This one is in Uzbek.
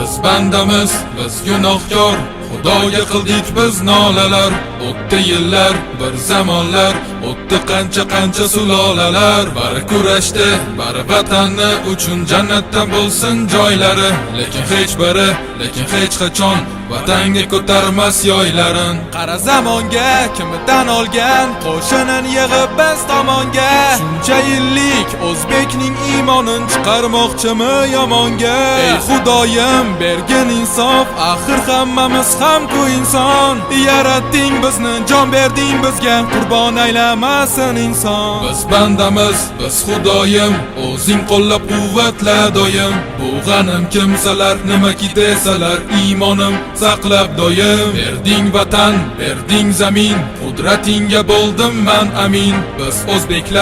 Biz bandamiz, biz gunohkor, Xudoga qildik biz nolalar. O'tdi yillar, bir zamonlar, o'tdi qancha sulolalar. Bari kurashdi, bari vatanni uchun jannatda bo'lsin joylari. Lekin hech qachon vatanga ko'tarmas yoylarin. Qara zamonga kimi tan olgan, qo'shinin yig'ib biz tomonga. Shuncha yillik o'zbekning iymonin chiqarmoqchimi yomonga? Ey Xudoyim bergin insof, axir hammamiz ham-ku inson. Yaratding bizni, jon berding bizga, qurbon aylamasin inson. Biz bandamiz, biz Xudoyim, o'zing qo'llab quvvatla doim. Bu g'anim kimsalar nimaki desalar, iymonim saqlab doim. Berding vatan, berding zamin, qudratingga bo'ldim man amin. Biz o'zbeklar